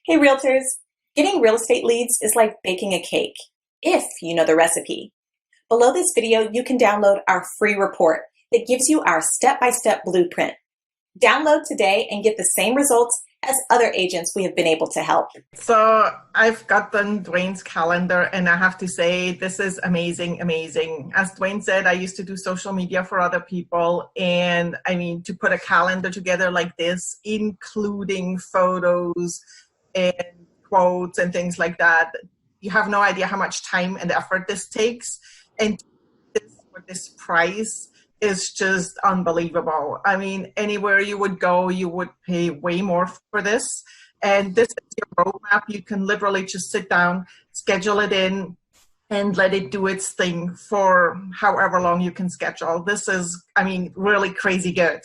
Hey realtors, getting real estate leads is like baking a cake, if you know the recipe. Below this video, you can download our free report that gives you our step-by-step blueprint. Download today and get the same results as other agents we have been able to help. So I've gotten Dwayne's calendar and I have to say this is amazing, amazing. As Dwayne said, I used to do social media for other people, and I mean, to put a calendar together like this, including photos and quotes and things like that, you have no idea how much time and effort this takes. And for this price is just unbelievable. I mean, anywhere you would go, you would pay way more for this. And this is your roadmap. You can literally just sit down, schedule it in, and let it do its thing for however long you can schedule. This is, I mean, really crazy good.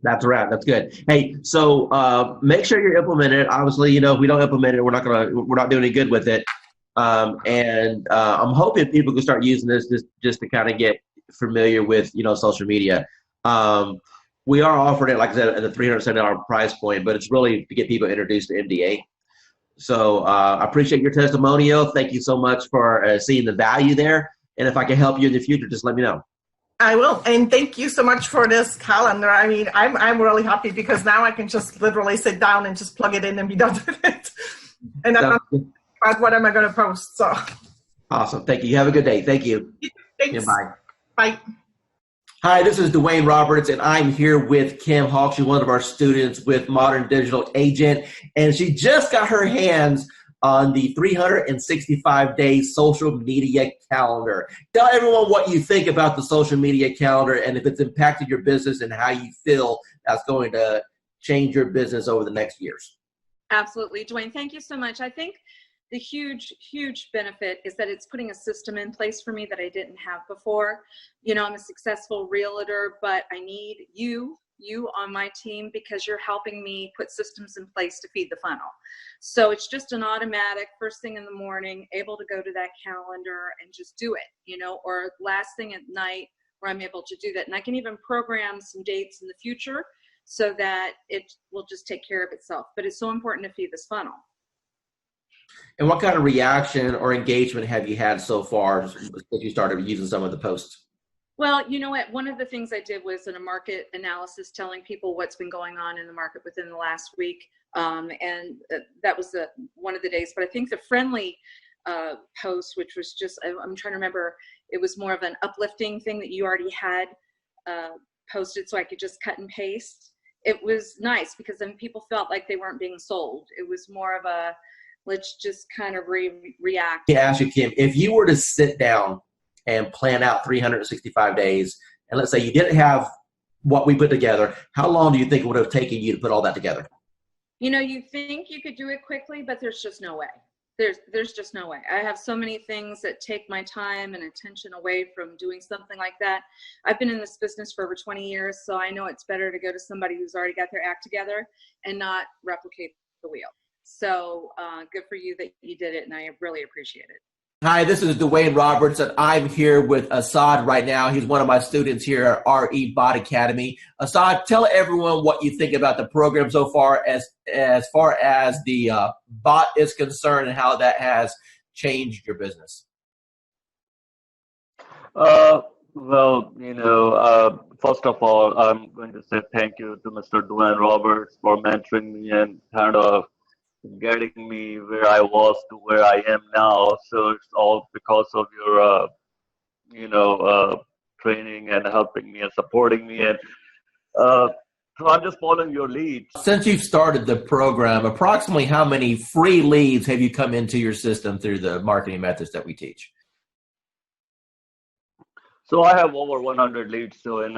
That's right. That's good. Hey, so make sure you're implementing it. Obviously, you know, if we don't implement it, we're not doing any good with it. I'm hoping people can start using this just to kind of get familiar with, you know, social media. We are offering it, like I said, at the $370 price point, but it's really to get people introduced to MDA. So I appreciate your testimonial. Thank you so much for seeing the value there. And if I can help you in the future, just let me know. I will, and thank you so much for this calendar. I mean, I'm really happy because now I can just literally sit down and just plug it in and be done with it. And I'm not about what am I going to post. So awesome. Thank you. You have a good day. Thank you. Thanks. Yeah, bye. Bye. Hi, this is Dwayne Roberts, and I'm here with Kim Hawk. She's one of our students with Modern Digital Agent, and she just got her hands on the 365-day social media calendar. Tell everyone what you think about the social media calendar and if it's impacted your business and how you feel that's going to change your business over the next years. Absolutely, Dwayne. Thank you so much. I think the huge benefit is that it's putting a system in place for me that I didn't have before. You know, I'm a successful realtor, but I need you on my team because you're helping me put systems in place to feed the funnel. So it's just an automatic first thing in the morning, able to go to that calendar and just do it, you know, or last thing at night where I'm able to do that. And I can even program some dates in the future so that it will just take care of itself. But it's so important to feed this funnel. And what kind of reaction or engagement have you had so far since you started using some of the posts? Well, you know what? One of the things I did was in a market analysis telling people what's been going on in the market within the last week. And that was one of the days. But I think the friendly post, which was just, I'm trying to remember, it was more of an uplifting thing that you already had posted so I could just cut and paste. It was nice because then people felt like they weren't being sold. It was more of a, let's just kind of react. Let me ask you, Kim, if you were to sit down and plan out 365 days, and let's say you didn't have what we put together, how long do you think it would have taken you to put all that together? You know, you think you could do it quickly, but there's just no way. There's just no way. I have so many things that take my time and attention away from doing something like that. I've been in this business for over 20 years, so I know it's better to go to somebody who's already got their act together and not replicate the wheel. So good for you that you did it, and I really appreciate it. Hi, this is Dwayne Roberts, and I'm here with Assad right now. He's one of my students here at RE Bot Academy. Assad, tell everyone what you think about the program so far as the bot is concerned and how that has changed your business. Well, you know, first of all, I'm going to say thank you to Mr. Dwayne Roberts for mentoring me and kind of getting me where I was to where I am now. So it's all because of your, training and helping me and supporting me. And so I'm just following your lead. Since you've started the program, approximately how many free leads have you come into your system through the marketing methods that we teach? So I have over 100 leads, so in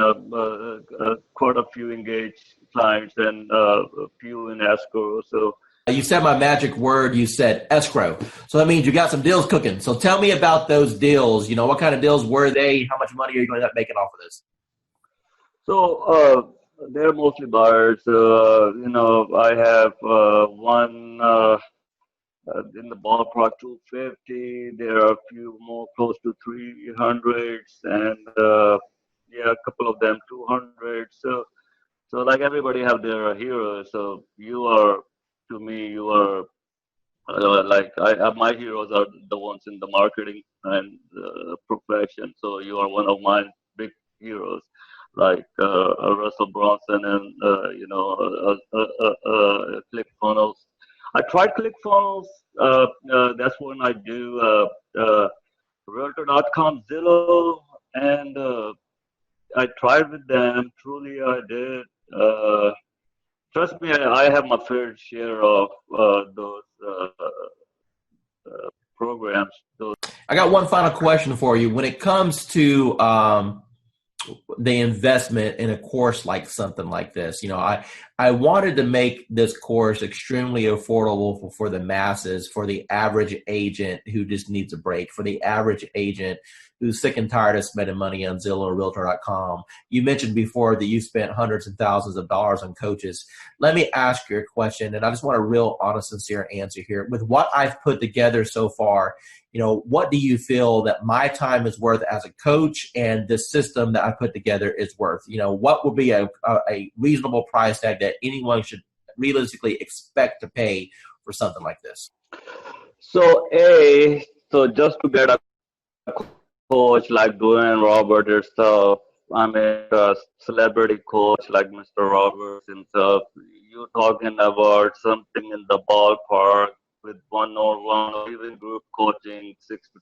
quite a few engaged clients and a few in escrow. So you said my magic word, you said escrow. So that means you got some deals cooking. So tell me about those deals. You know, what kind of deals were they? How much money are you going to end up making off of this? So they're mostly buyers. I have one in the ballpark 250. There are a few more close to 300s, and a couple of them 200. So like everybody have their heroes. So you are to me, you are my heroes are the ones in the marketing and profession. So you are one of my big heroes, like Russell Brunson and ClickFunnels. I tried ClickFunnels. That's when I do Realtor.com, Zillow, and I tried with them. Truly, I did. Trust me, I have my fair share of those programs. I got one final question for you. When it comes to the investment in a course like something like this, I wanted to make this course extremely affordable for the masses, for the average agent who just needs a break, for the average agent who's sick and tired of spending money on Zillow or Realtor.com. You mentioned before that you spent hundreds and thousands of dollars on coaches. Let me ask you a question, and I just want a real honest, sincere answer here. With what I've put together so far, what do you feel that my time is worth as a coach and the system that I put together is worth? What would be a reasonable price tag that anyone should realistically expect to pay for something like this? So just to get a coach like Dwayne Roberts yourself, I mean, a celebrity coach like Mr. Roberts himself, you're talking about something in the ballpark with one-on-one or even group coaching, $6,000 to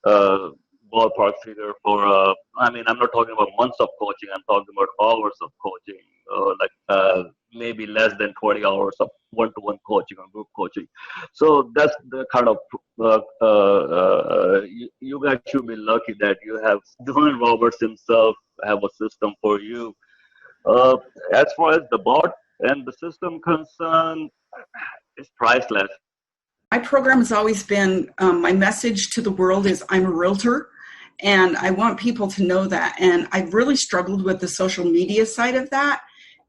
$10,000 ballpark figure for. I'm not talking about months of coaching. I'm talking about hours of coaching, maybe less than 20 hours of one-to-one coaching or group coaching. So that's the kind of you guys should be lucky that you have Dwayne Roberts himself have a system for you. As far as the bot and the system concerned, it's priceless. My program has always been, my message to the world is I'm a realtor, and I want people to know that. And I've really struggled with the social media side of that.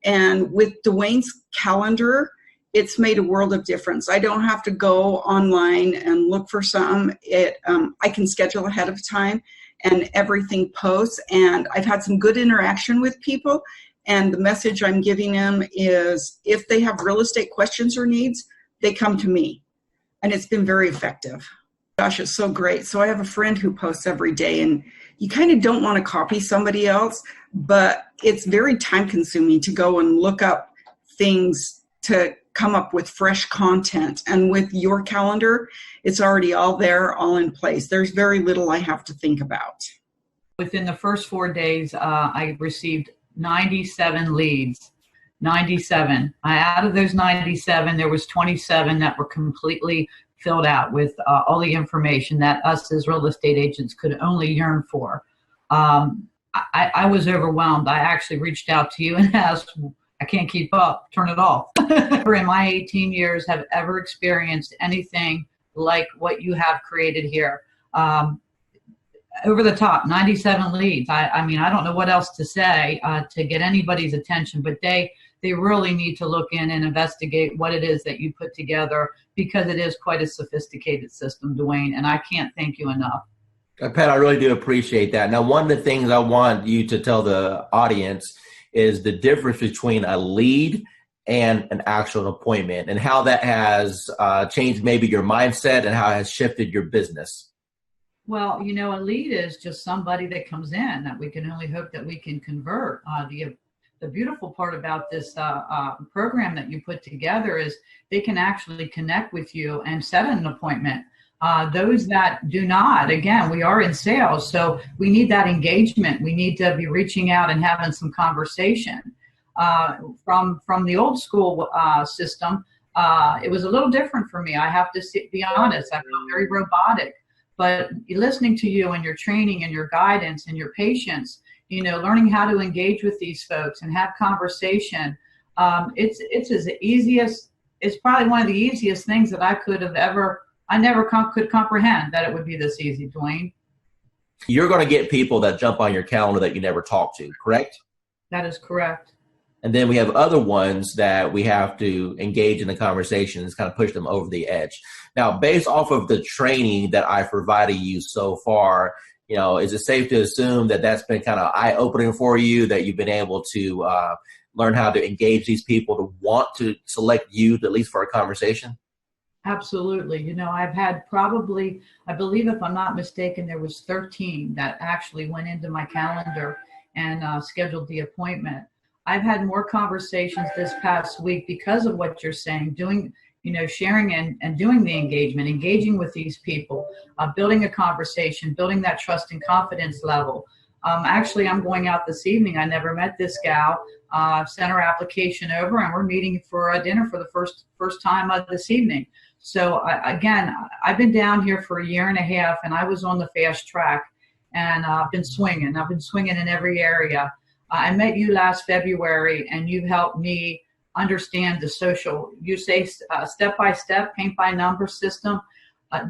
And with Dwayne's calendar, it's made a world of difference. I don't have to go online and look for some. I can schedule ahead of time and everything posts. And I've had some good interaction with people. And the message I'm giving them is if they have real estate questions or needs, they come to me. And it's been very effective. Gosh, it's so great. So I have a friend who posts every day, and you kind of don't want to copy somebody else, but it's very time consuming to go and look up things to come up with fresh content. And with your calendar, it's already all there, all in place. There's very little I have to think about. Within the first 4 days, I received 97 leads. 97. Out of those 97, there was 27 that were completely filled out with all the information that us as real estate agents could only yearn for. I was overwhelmed. I actually reached out to you and asked, I can't keep up, turn it off. Never in my 18 years have ever experienced anything like what you have created here. Over the top, 97 leads. I mean, I don't know what else to say to get anybody's attention, but they really need to look in and investigate what it is that you put together, because it is quite a sophisticated system, Dwayne, and I can't thank you enough. Pat, I really do appreciate that. Now, one of the things I want you to tell the audience is the difference between a lead and an actual appointment, and how that has changed maybe your mindset and how it has shifted your business. Well, a lead is just somebody that comes in that we can only hope that we can convert. The beautiful part about this program that you put together is they can actually connect with you and set an appointment. Those that do not, again, we are in sales, so we need that engagement. We need to be reaching out and having some conversation. From the old school system, it was a little different for me. I have to be honest. I felt very robotic. But listening to you and your training and your guidance and your patience, learning how to engage with these folks and have conversation, it's probably one of the easiest things that I could have ever. I never could comprehend that it would be this easy, Dwayne. You're going to get people that jump on your calendar that you never talk to, correct? That is correct. And then we have other ones that we have to engage in the conversations, kind of push them over the edge. Now, based off of the training that I've provided you so far, is it safe to assume that that's been kind of eye-opening for you, that you've been able to learn how to engage these people to want to select you, at least for a conversation? Absolutely. You know, I've had probably, I believe if I'm not mistaken, there was 13 that actually went into my calendar and scheduled the appointment. I've had more conversations this past week because of what you're saying, doing, you know, sharing and doing the engagement, engaging with these people, building a conversation, building that trust and confidence level. Actually, I'm going out this evening. I never met this gal. Sent her application over, and we're meeting for a dinner for the first time this evening. So again, I've been down here for a year and a half, and I was on the fast track, and I've been swinging. I've been swinging in every area. I met you last February, and you've helped me understand the social, you say step-by-step, paint-by-number system.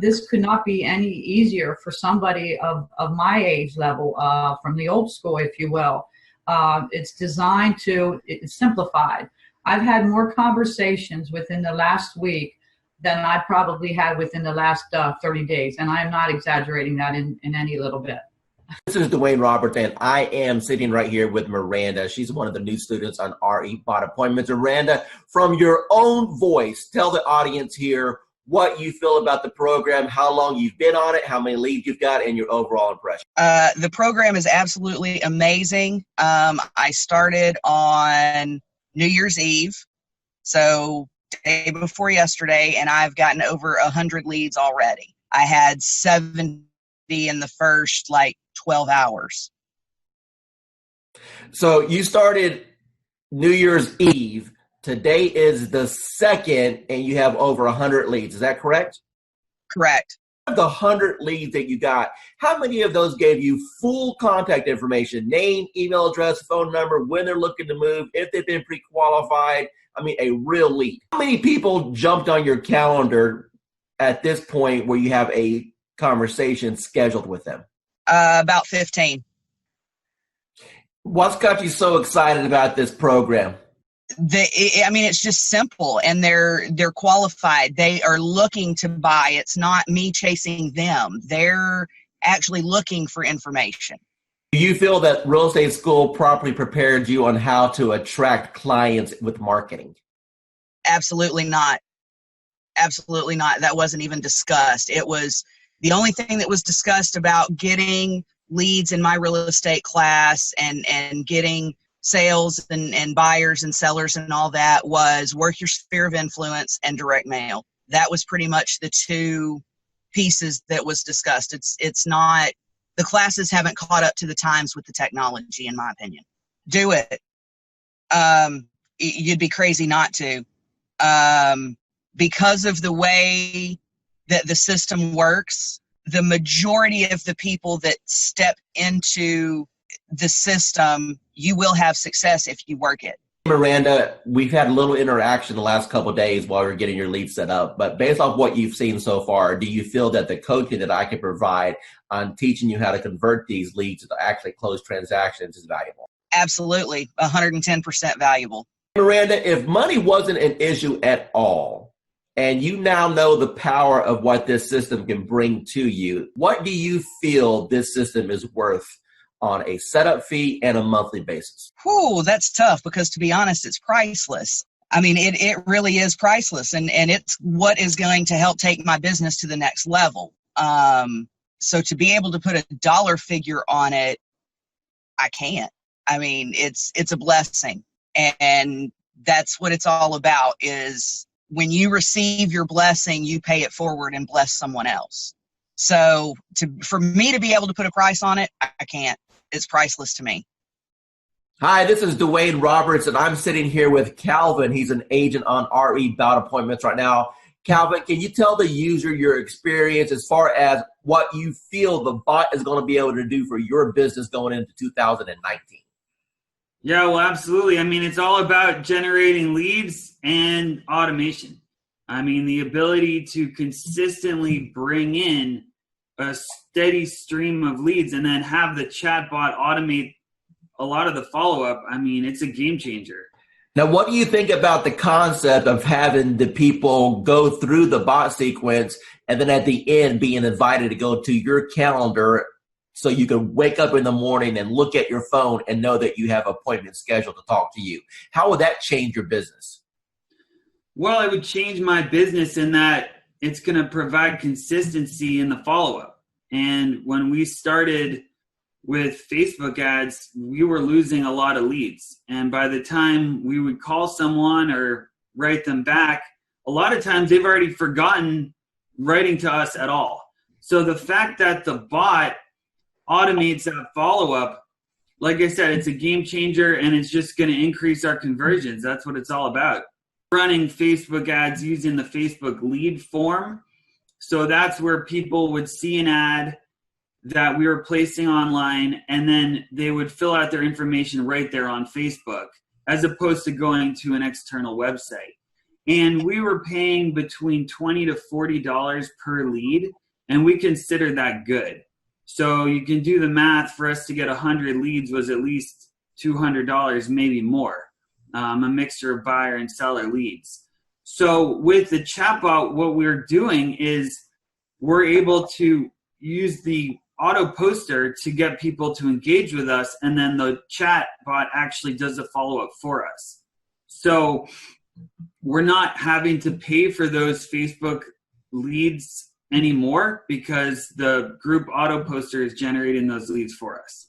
This could not be any easier for somebody of my age level, from the old school, if you will. It's designed to, it's simplified. I've had more conversations within the last week than I probably had within the last 30 days. And I'm not exaggerating that in any little bit. This is Dwayne Roberts, and I am sitting right here with Miranda. She's one of the new students on RE Bot Appointments. Miranda, from your own voice, tell the audience here what you feel about the program, how long you've been on it, how many leads you've got, and your overall impression. The program is absolutely amazing. I started on New Year's Eve, so day before yesterday, and I've gotten over 100 leads already. I had 70 in the first 12 hours. So you started New Year's Eve. Today is the 2nd, and you have over 100 leads. Is that correct? Correct. Of the 100 leads that you got, how many of those gave you full contact information, name, email address, phone number, when they're looking to move, if they've been pre-qualified? I mean, a real lead. How many people jumped on your calendar at this point where you have a conversation scheduled with them? About 15. What's got you so excited about this program? It's just simple, and they're qualified. They are looking to buy. It's not me chasing them. They're actually looking for information. Do you feel that real estate school properly prepared you on how to attract clients with marketing? Absolutely not. Absolutely not. That wasn't even discussed. It was the only thing that was discussed about getting leads in my real estate class and getting sales and buyers and sellers and all that was work your sphere of influence and direct mail. That was pretty much the two pieces that was discussed. It's not, the classes haven't caught up to the times with the technology, in my opinion. Do it. You'd be crazy not to. Because of the way that the system works, the majority of the people that step into the system, you will have success if you work it. Miranda, we've had a little interaction the last couple of days while we're getting your lead set up, but based off what you've seen so far, do you feel that the coaching that I can provide on teaching you how to convert these leads to actually close transactions is valuable? Absolutely, 110% valuable. Miranda, if money wasn't an issue at all, and you now know the power of what this system can bring to you, what do you feel this system is worth on a setup fee and a monthly basis? Whew, that's tough because, to be honest, it's priceless. I mean, it really is priceless, and it's what is going to help take my business to the next level. So to be able to put a dollar figure on it, I can't. I mean, it's a blessing, and that's what it's all about, is when you receive your blessing, you pay it forward and bless someone else. So for me to be able to put a price on it, I can't. It's priceless to me. Hi, this is Dwayne Roberts, and I'm sitting here with Calvin. He's an agent on RE Bot Appointments right now. Calvin, can you tell the user your experience as far as what you feel the bot is going to be able to do for your business going into 2019? Yeah, well, absolutely. I mean, it's all about generating leads and automation. I mean, the ability to consistently bring in a steady stream of leads and then have the chatbot automate a lot of the follow-up. I mean, it's a game changer. Now, what do you think about the concept of having the people go through the bot sequence and then at the end being invited to go to your calendar so you can wake up in the morning and look at your phone and know that you have appointments scheduled to talk to you. How would that change your business? Well, it would change my business in that it's going to provide consistency in the follow-up. And when we started with Facebook ads, we were losing a lot of leads. And by the time we would call someone or write them back, a lot of times they've already forgotten writing to us at all. So the fact that the bot automates that follow-up, like I said, it's a game changer, and it's just going to increase our conversions. That's what it's all about. Running Facebook ads using the Facebook lead form. So that's where people would see an ad that we were placing online, and then they would fill out their information right there on Facebook, as opposed to going to an external website. And we were paying between $20 to $40 per lead, and we considered that good. So you can do the math. For us to get 100 leads was at least $200, maybe more. A mixture of buyer and seller leads. So with the chatbot, what we're doing is we're able to use the auto poster to get people to engage with us, and then the chatbot actually does the follow-up for us. So we're not having to pay for those Facebook leads anymore because the group auto poster is generating those leads for us.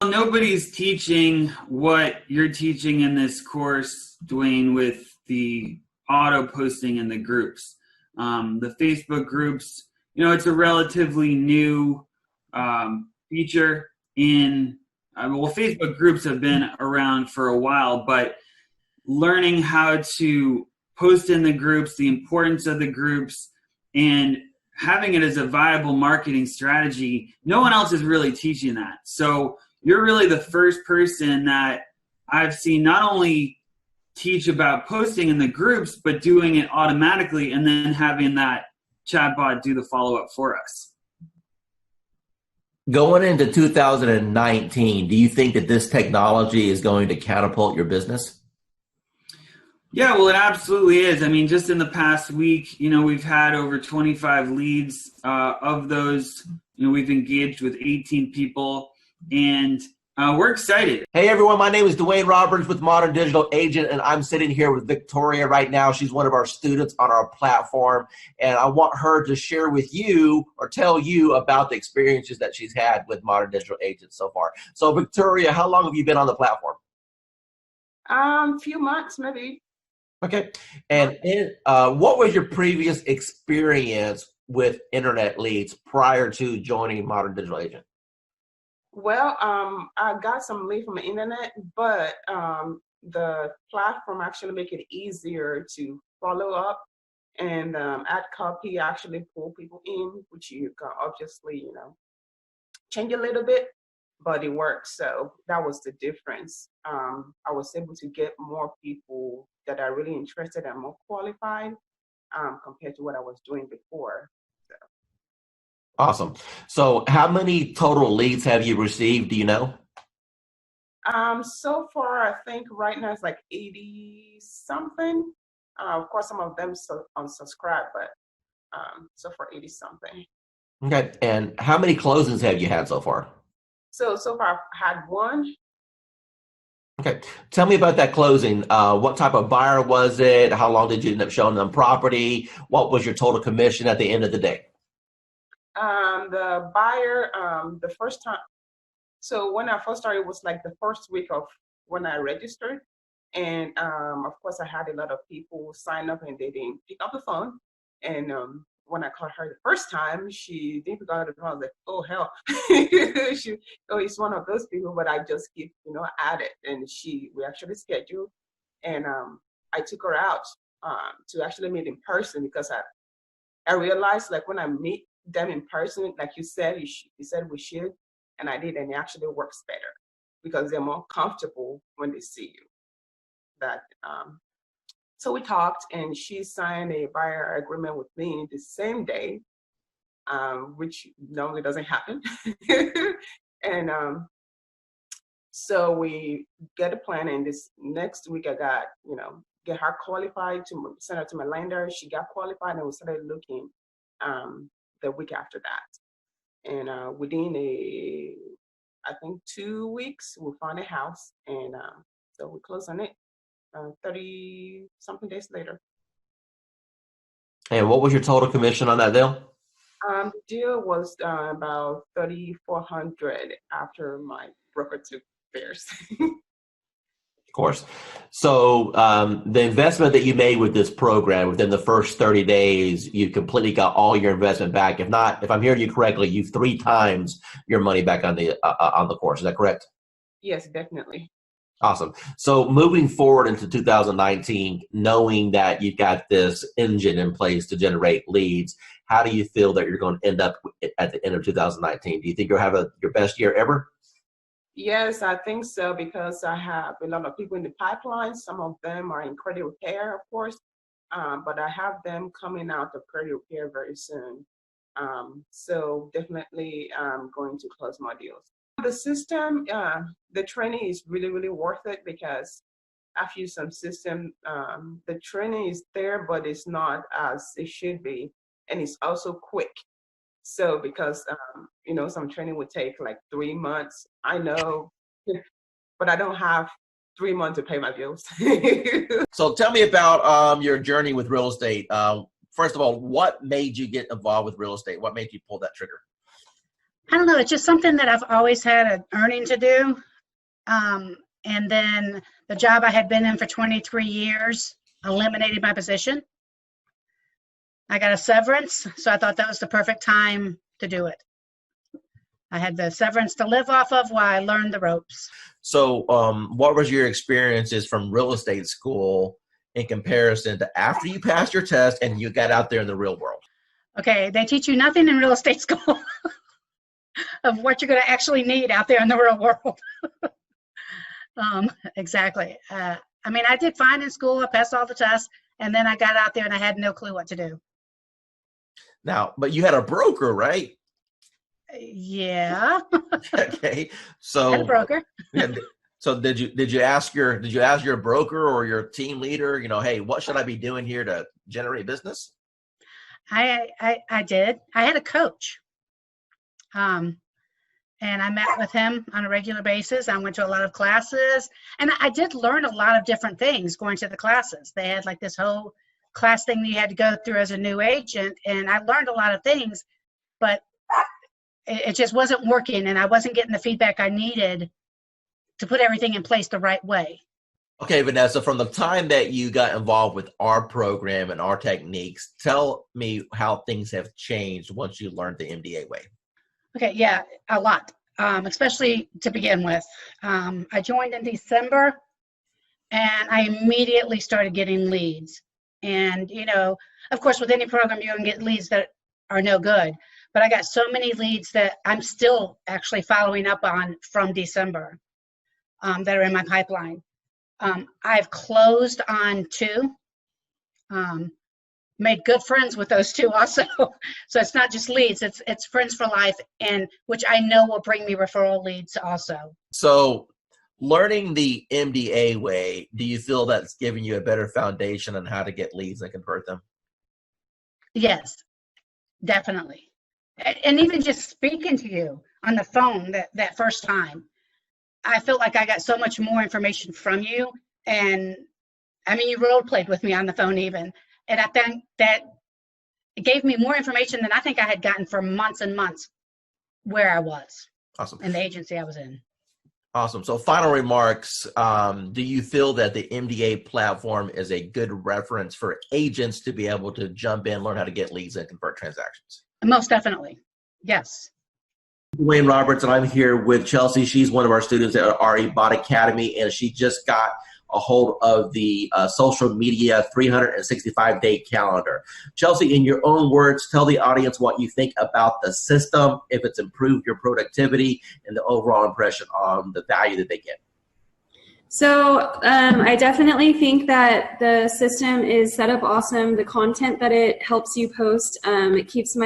Nobody's teaching what you're teaching in this course, Dwayne, with the auto posting in the groups. The Facebook groups, it's a relatively new feature in, Facebook groups have been around for a while, but learning how to post in the groups, the importance of the groups, and having it as a viable marketing strategy, no one else is really teaching that. So you're really the first person that I've seen not only teach about posting in the groups, but doing it automatically and then having that chatbot do the follow-up for us. Going into 2019, do you think that this technology is going to catapult your business? Yeah, well, it absolutely is. I mean, just in the past week, we've had over 25 leads. Of those, we've engaged with 18 people, and we're excited. Hey, everyone. My name is Dwayne Roberts with Modern Digital Agent, and I'm sitting here with Victoria right now. She's one of our students on our platform, and I want her to share with you or tell you about the experiences that she's had with Modern Digital Agent so far. So, Victoria, how long have you been on the platform? Few months, maybe. Okay. And what was your previous experience with internet leads prior to joining Modern Digital Agent? Well, I got some lead from the internet, but the platform actually make it easier to follow up and add copy, actually pull people in, which you can obviously, change a little bit, but it works. So that was the difference. I was able to get more people that are really interested and more qualified compared to what I was doing before. So. Awesome. So how many total leads have you received? Do you know? So far, I think right now it's like 80 something. Of course, some of them unsubscribe, but so far 80 something. Okay. And how many closings have you had so far? So far I've had one. Okay. Tell me about that closing. What type of buyer was it? How long did you end up showing them property? What was your total commission at the end of the day? The buyer, the first time, so when I first started, it was like the first week of when I registered. And of course, I had a lot of people sign up and they didn't pick up the phone. And when I called her the first time, she didn't pick up the phone. I was like, oh, hell. It's one of those people, but I just keep, at it. And we actually scheduled. And I took her out to actually meet in person because I realized, like, when I meet them in person, like you said, you said we should, and I did, and it actually works better because they're more comfortable when they see you. So we talked, and she signed a buyer agreement with me the same day, which normally doesn't happen. And so we get a plan, and this next week I got, get her qualified to send her to my lender. She got qualified, and we started looking the week after that. And within I think 2 weeks, we found a house, and so we closed on it 30 something days later. And what was your total commission on that deal? The deal was about $3,400 after my broker took theirs. Of course. So the investment that you made with this program within the first 30 days, you completely got all your investment back. If not, if I'm hearing you correctly, you've 3 times your money back on the course. Is that correct? Yes, definitely. Awesome. So moving forward into 2019, knowing that you've got this engine in place to generate leads, how do you feel that you're going to end up at the end of 2019? Do you think you'll have your best year ever? Yes, I think so, because I have a lot of people in the pipeline. Some of them are in credit repair, of course, but I have them coming out of credit repair very soon. So definitely I'm going to close my deals. The system, the training is really, really worth it, because I've used some system. The training is there, but it's not as it should be. And it's also quick. So because, some training would take like 3 months, I know, but I don't have 3 months to pay my bills. So tell me about your journey with real estate. First of all, what made you get involved with real estate? What made you pull that trigger? I don't know. It's just something that I've always had an earning to do. And then the job I had been in for 23 years eliminated my position. I got a severance, so I thought that was the perfect time to do it. I had the severance to live off of while I learned the ropes. So what was your experiences from real estate school in comparison to after you passed your test and you got out there in the real world? Okay, they teach you nothing in real estate school of what you're going to actually need out there in the real world. Exactly. I did fine in school. I passed all the tests, and then I got out there and I had no clue what to do. Now, but you had a broker, right? Yeah. Okay. So I had a broker. So did you ask your broker or your team leader, hey, what should I be doing here to generate business? I did. I had a coach. And I met with him on a regular basis. I went to a lot of classes, and I did learn a lot of different things going to the classes. They had like this whole class thing that you had to go through as a new agent, and I learned a lot of things, but it just wasn't working, and I wasn't getting the feedback I needed to put everything in place the right way. Okay, Vanessa, from the time that you got involved with our program and our techniques, tell me how things have changed once you learned the MDA way. Okay, yeah, a lot, especially to begin with. I joined in December, and I immediately started getting leads. And, of course, with any program, you're going to get leads that are no good. But I got so many leads that I'm still actually following up on from December that are in my pipeline. I've closed on 2. Made good friends with those 2 also. So it's not just leads, it's friends for life, and which I know will bring me referral leads also. So learning the MDA way, do you feel that's giving you a better foundation on how to get leads and convert them? Yes, definitely. And even just speaking to you on the phone that first time, I felt like I got so much more information from you. And you role played with me on the phone even. And I think that it gave me more information than I think I had gotten for months and months where I was. Awesome. In the agency I was in. Awesome. So final remarks, do you feel that the MDA platform is a good reference for agents to be able to jump in, learn how to get leads and convert transactions? Most definitely. Yes. Dwayne Roberts, and I'm here with Chelsea. She's one of our students at RE Bot Academy, and she just got a hold of the social media 365-day calendar. Chelsea, in your own words, tell the audience what you think about the system, if it's improved your productivity, and the overall impression on the value that they get. So I definitely think that the system is set up awesome. The content that it helps you post, it keeps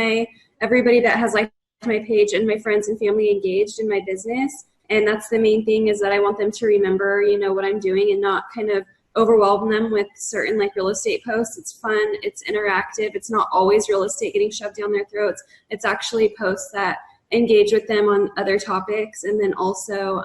everybody that has liked my page and my friends and family engaged in my business. And that's the main thing, is that I want them to remember, what I'm doing and not kind of overwhelm them with certain real estate posts. It's fun, it's interactive, it's not always real estate getting shoved down their throats. It's actually posts that engage with them on other topics. And then also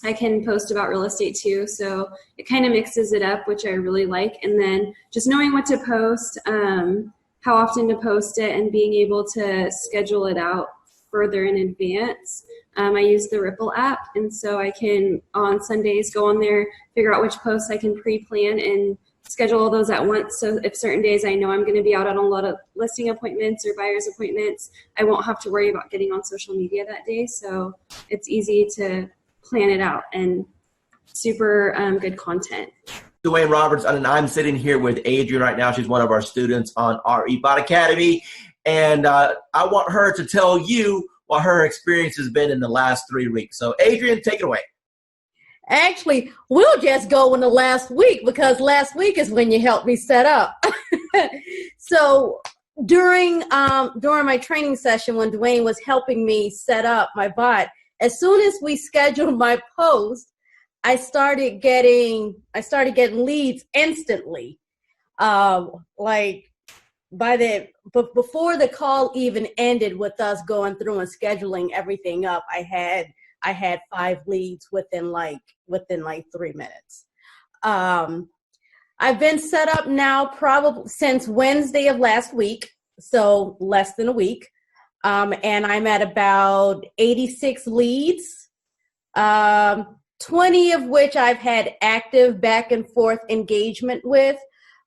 I can post about real estate too. So it kind of mixes it up, which I really like. And then just knowing what to post, how often to post it, and being able to schedule it out further in advance. I use the Ripple app, and so I can, on Sundays, go on there, figure out which posts I can pre-plan and schedule all those at once. So if certain days I know I'm going to be out on a lot of listing appointments or buyer's appointments, I won't have to worry about getting on social media that day. So it's easy to plan it out, and super good content. Dwayne Roberts, and I'm sitting here with Adrienne right now. She's one of our students on our eBot Academy. And I want her to tell you what her experience has been in the last 3 weeks. So Adrienne, take it away. Actually, we'll just go in the last week, because last week is when you helped me set up. So during my training session, when Dwayne was helping me set up my bot, as soon as we scheduled my post, I started getting leads instantly. Before the call even ended with us going through and scheduling everything up, I had 5 leads within 3 minutes. I've been set up now probably since Wednesday of last week, so less than a week. And I'm at about 86 leads, 20 of which I've had active back and forth engagement with,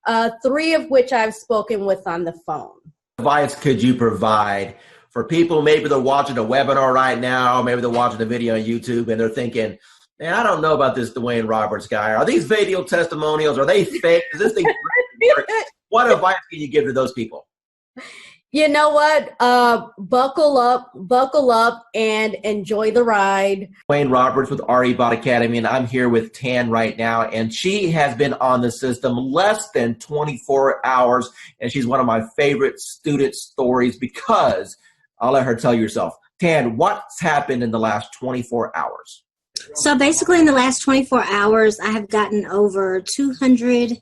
3 of which I've spoken with on the phone. What advice could you provide for people? Maybe they're watching a webinar right now, maybe they're watching a video on YouTube and they're thinking, man, I don't know about this Dwayne Roberts guy. Are these video testimonials? Are they fake? Is this thing What advice can you give to those people? You know what? Buckle up and enjoy the ride. Dwayne Roberts with our eBot Academy, and I'm here with Tan right now, and she has been on the system less than 24 hours, and she's one of my favorite student stories because I'll let her tell you herself. Tan, what's happened in the last 24 hours? So basically in the last 24 hours, I have gotten over 200,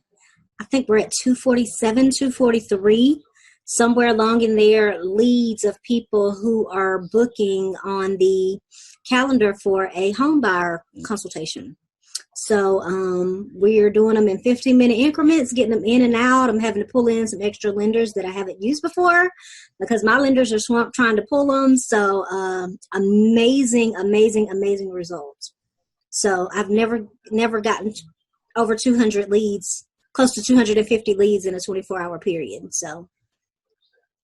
I think we're at 247, 243. Somewhere along in there, leads of people who are booking on the calendar for a home buyer consultation. So we're doing them in 15-minute increments, getting them in and out. I'm having to pull in some extra lenders that I haven't used before because my lenders are swamped trying to pull them. So amazing results. So I've never gotten over 200 leads, close to 250 leads in a 24-hour period. So.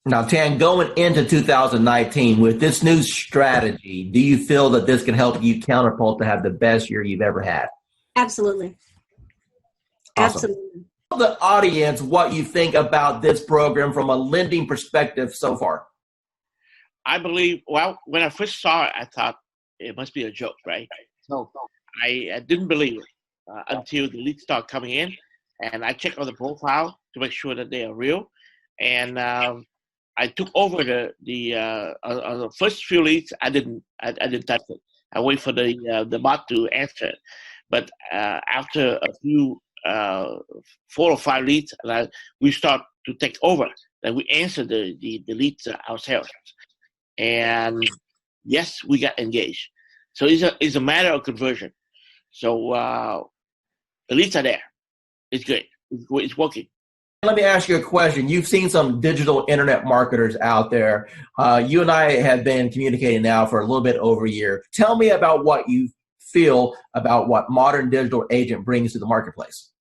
Now, Tan, going into 2019 with this new strategy, do you feel that this can help you Counterpult to have the best year you've ever had? Absolutely. Awesome. Absolutely. Tell the audience what you think about this program from a lending perspective so far. I believe, well, when I first saw it, I thought it must be a joke, right? So I didn't believe it until the leads start coming in, and I checked on the profile to make sure that they are real. And I took over the first few leads. I didn't touch it. I wait for the bot to answer it. But after a few 4 or 5 leads, we start to take over. Then we answer the leads ourselves. And yes, we got engaged. So it's a matter of conversion. So the leads are there. It's good. It's working. Let me ask you a question. You've seen some digital internet marketers out there. You and I have been communicating now for a little bit over a year. Tell me about what you feel about what Modern Digital Agent brings to the marketplace.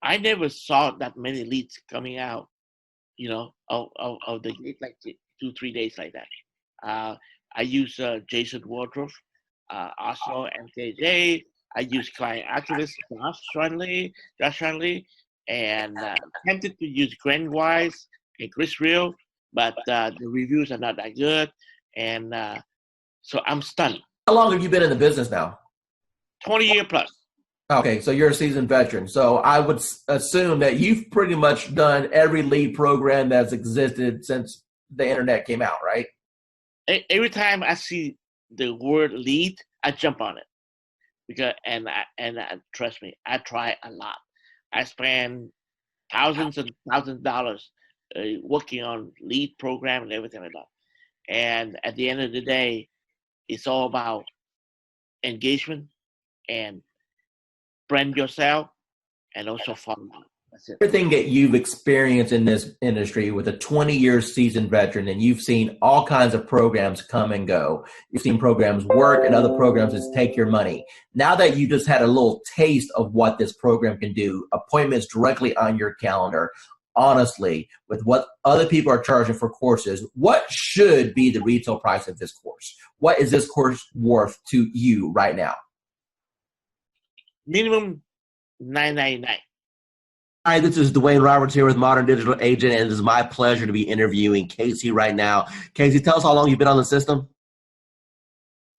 I never saw that many leads coming out, of the gate, like 2-3 days like that. I use Jason Wardrobe, also MKJ. I use Client Activist, Josh Shanley, and attempted to use Grandwise and Chris Real, but the reviews are not that good, and so I'm stunned. How long have you been in the business now? 20 years plus. Okay, so you're a seasoned veteran. So I would assume that you've pretty much done every lead program that's existed since the internet came out, right? Every time I see the word lead, I jump on it because and trust me, I try a lot. I spend thousands and thousands of dollars working on lead program and everything like that. And at the end of the day, it's all about engagement and brand yourself and also follow up. That's it. Everything that you've experienced in this industry with a 20-year seasoned veteran, and you've seen all kinds of programs come and go. You've seen programs work and other programs just take your money. Now that you just had a little taste of what this program can do, appointments directly on your calendar, honestly, with what other people are charging for courses, what should be the retail price of this course? What is this course worth to you right now? Minimum $9.99. Hi, this is Dwayne Roberts here with Modern Digital Agent, and it is my pleasure to be interviewing Casey right now. Casey, tell us how long you've been on the system.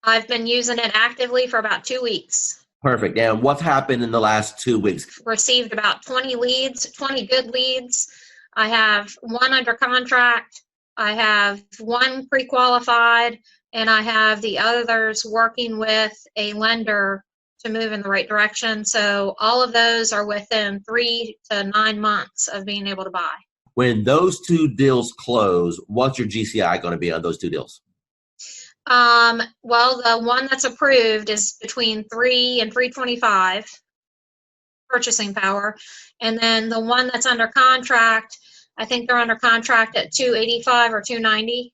I've been using it actively for about 2 weeks. Perfect. And what's happened in the last 2 weeks? Received about 20 leads, 20 good leads. I have one under contract. I have one pre-qualified, and I have the others working with a lender to move in the right direction. So all of those are within 3 to 9 months of being able to buy. When those two deals close, what's your GCI going to be on those two deals? Well, the one that's approved is between 3 and 325 purchasing power. And then the one that's under contract, I think they're under contract at 285 or 290.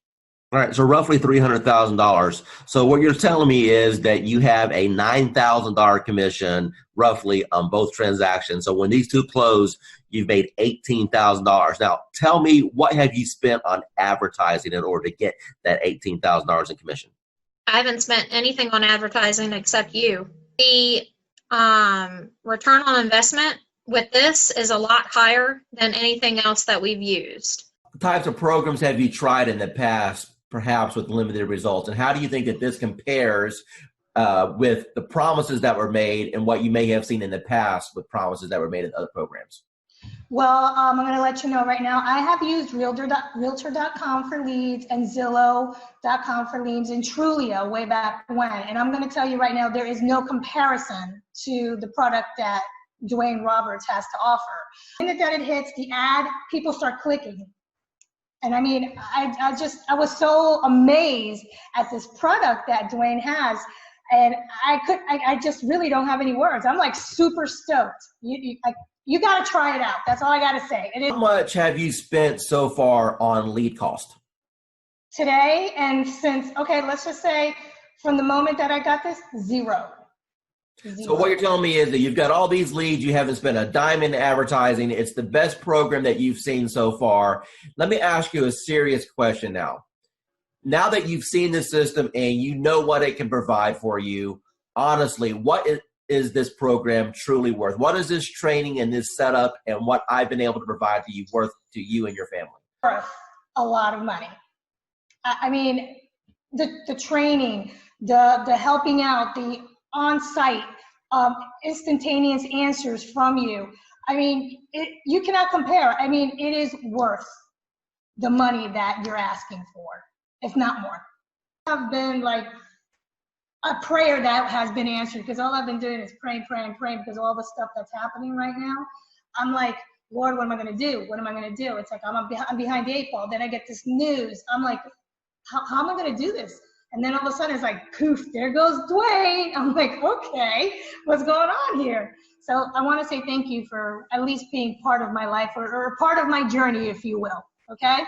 All right, so roughly $300,000. So what you're telling me is that you have a $9,000 commission roughly on both transactions. So when these two close, you've made $18,000. Now, tell me, what have you spent on advertising in order to get that $18,000 in commission? I haven't spent anything on advertising except you. The return on investment with this is a lot higher than anything else that we've used. What types of programs have you tried in the past, perhaps with limited results? And how do you think that this compares with the promises that were made and what you may have seen in the past with promises that were made in other programs? Well, I'm going to let you know right now, I have used Realtor.com for leads and Zillow.com for leads and Trulia way back when. And I'm going to tell you right now, there is no comparison to the product that Dwayne Roberts has to offer. The minute that it hits the ad, people start clicking. And I mean, I was so amazed at this product that Dwayne has, and I just really don't have any words. I'm like super stoked. You got to try it out. That's all I got to say. How much have you spent so far on lead cost? Today and since, okay, let's just say from the moment that I got this, zero. So what you're telling me is that you've got all these leads, you haven't spent a dime in advertising. It's the best program that you've seen so far. Let me ask you a serious question now. Now that you've seen the system and you know what it can provide for you, honestly, what is this program truly worth? What is this training and this setup and what I've been able to provide to you worth to you and your family? Worth a lot of money. I mean, the training, the helping out, the on-site instantaneous answers from you. I mean, you cannot compare. I mean, it is worth the money that you're asking for, if not more. I've been like a prayer that has been answered, because all I've been doing is praying because of all the stuff that's happening right now. I'm like, Lord, what am I going to do? What am I going to do? It's like I'm behind the 8 ball. Then I get this news. I'm like, how am I going to do this? And then all of a sudden it's like, poof, there goes Dwayne. I'm like, okay, what's going on here? So I want to say thank you for at least being part of my life or part of my journey, if you will, okay?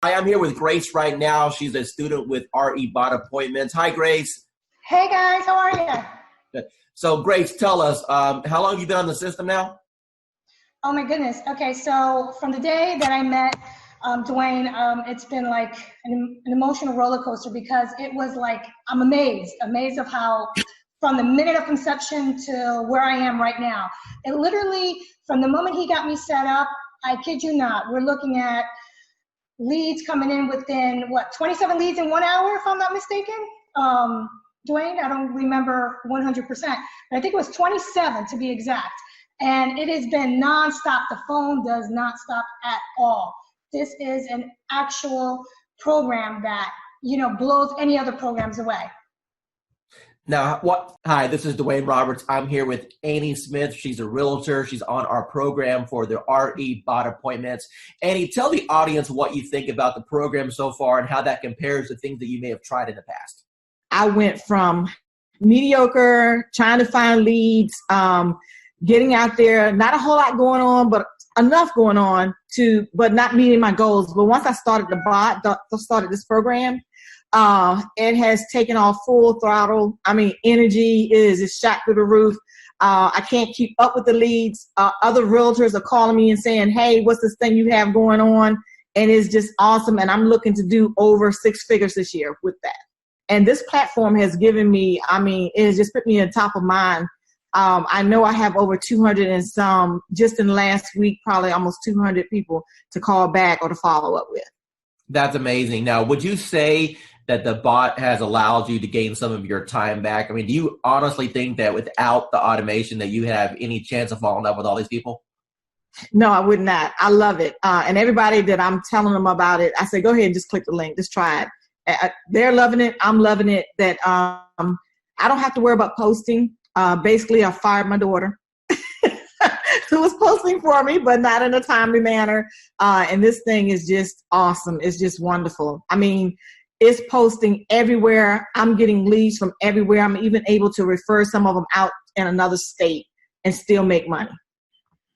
Hi, I'm here with Grace right now. She's a student with RE Bot Appointments. Hi, Grace. Hey, guys, how are you? Good. So, Grace, tell us, how long have you been on the system now? Oh my goodness. Okay, so from the day that I met Dwayne, it's been like an emotional roller coaster, because it was like, I'm amazed of how, from the minute of conception to where I am right now. It literally, from the moment he got me set up, I kid you not, we're looking at leads coming in within, 27 leads in 1 hour, if I'm not mistaken? Dwayne, I don't remember 100%, but I think it was 27 to be exact. And it has been nonstop. The phone does not stop at all. This is an actual program that, blows any other programs away. Now, hi, this is Dwayne Roberts. I'm here with Annie Smith. She's a realtor. She's on our program for the RE bot appointments. Annie, tell the audience what you think about the program so far and how that compares to things that you may have tried in the past. I went from mediocre, trying to find leads, getting out there, not a whole lot going on, but enough going on but not meeting my goals. But once I started the bot, started this program, it has taken off full throttle. I mean, energy is shot through the roof. I can't keep up with the leads. Other realtors are calling me and saying, hey, what's this thing you have going on? And it's just awesome. And I'm looking to do over 6 figures this year with that. And this platform has given me, it has just put me on top of mind. I know I have over 200 and some, just in the last week, probably almost 200 people to call back or to follow up with. That's amazing. Now, would you say that the bot has allowed you to gain some of your time back? I mean, do you honestly think that without the automation that you have any chance of following up with all these people? No, I would not. I love it. And everybody that I'm telling them about it, I say, go ahead and just click the link. Just try it. They're loving it. I'm loving it. That I don't have to worry about posting. Basically, I fired my daughter who was posting for me, but not in a timely manner. And this thing is just awesome. It's just wonderful. I mean, it's posting everywhere. I'm getting leads from everywhere. I'm even able to refer some of them out in another state and still make money.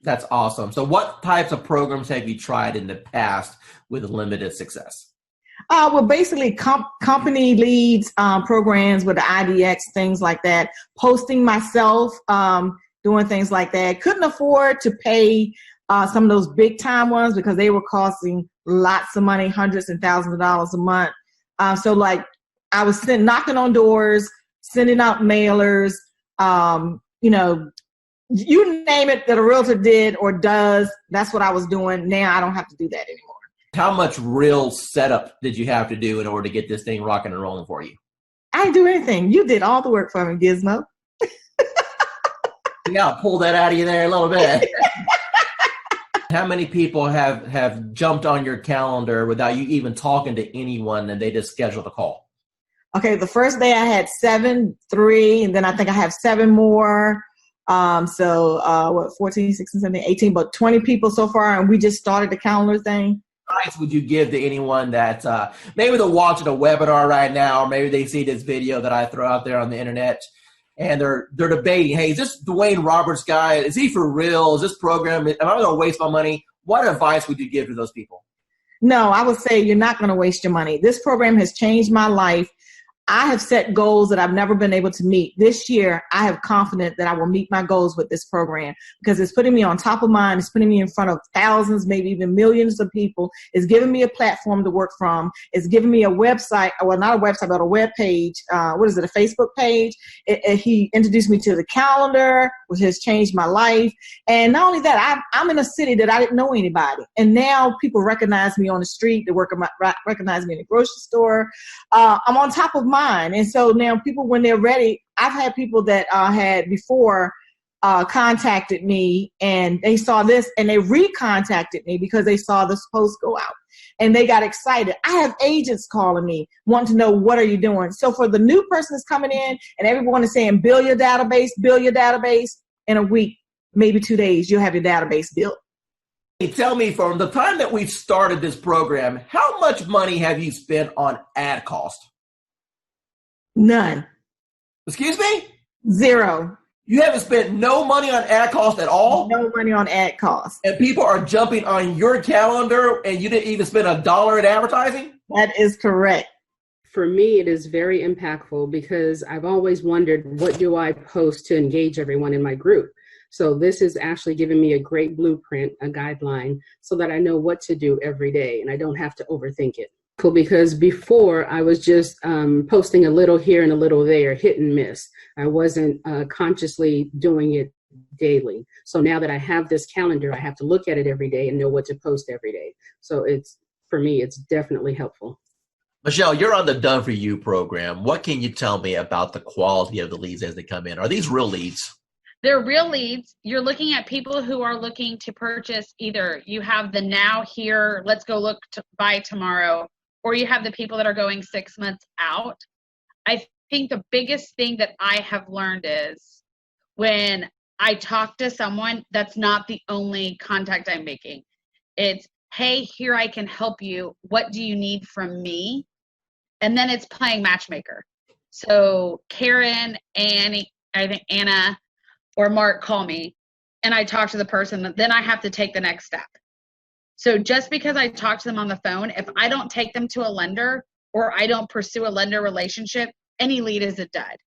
That's awesome. So what types of programs have you tried in the past with limited success? Well, basically company leads, programs with the IDX, things like that. Posting myself, doing things like that. Couldn't afford to pay some of those big time ones because they were costing lots of money, hundreds and thousands of dollars a month. So like I was knocking on doors, sending out mailers, you name it that a realtor did or does, that's what I was doing. Now I don't have to do that anymore. How much real setup did you have to do in order to get this thing rocking and rolling for you? I didn't do anything. You did all the work for me, Gizmo. Yeah, I'll pull that out of you there a little bit. How many people have jumped on your calendar without you even talking to anyone and they just scheduled a call? Okay, the first day I had 7, 3, and then I think I have 7 more. 14, 16, 17, 18, but 20 people so far, and we just started the calendar thing. What advice would you give to anyone that maybe they're watching a webinar right now, or maybe they see this video that I throw out there on the internet, and they're debating, hey, is this Dwayne Roberts guy? Is he for real? Is this program, am I going to waste my money? What advice would you give to those people? No, I would say you're not going to waste your money. This program has changed my life. I have set goals that I've never been able to meet. This year, I have confidence that I will meet my goals with this program because it's putting me on top of mind. It's putting me in front of thousands, maybe even millions of people. It's giving me a platform to work from. It's giving me a website, well, not a website, but a web page. A Facebook page. He introduced me to the calendar, which has changed my life. And not only that, I'm in a city that I didn't know anybody. And now people recognize me on the street. They recognize me in the grocery store. I'm on top of mind. And so now people, when they're ready, I've had people that had before contacted me and they saw this and they recontacted me because they saw this post go out and they got excited. I have agents calling me wanting to know, what are you doing? So for the new person that's coming in and everyone is saying, build your database, in a week, maybe 2 days, you'll have your database built. Tell me, from the time that we started this program, how much money have you spent on ad cost? None. Excuse me? 0. You haven't spent no money on ad cost at all? No money on ad cost. And people are jumping on your calendar and you didn't even spend $1 in advertising? That is correct. For me, it is very impactful because I've always wondered, what do I post to engage everyone in my group? So this is actually giving me a great blueprint, a guideline, so that I know what to do every day and I don't have to overthink it. Because before I was just posting a little here and a little there, hit and miss. I wasn't consciously doing it daily. So now that I have this calendar, I have to look at it every day and know what to post every day. So for me, it's definitely helpful. Michelle, you're on the Done For You program. What can you tell me about the quality of the leads as they come in? Are these real leads? They're real leads. You're looking at people who are looking to purchase. Either you have the now, here, let's go look to buy tomorrow, or you have the people that are going 6 months out. I think the biggest thing that I have learned is when I talk to someone, that's not the only contact I'm making. It's, hey, here I can help you. What do you need from me? And then it's playing matchmaker. So Karen, Annie, I think Anna or Mark call me and I talk to the person, then I have to take the next step. So just because I talk to them on the phone, if I don't take them to a lender or I don't pursue a lender relationship, any lead is a dud.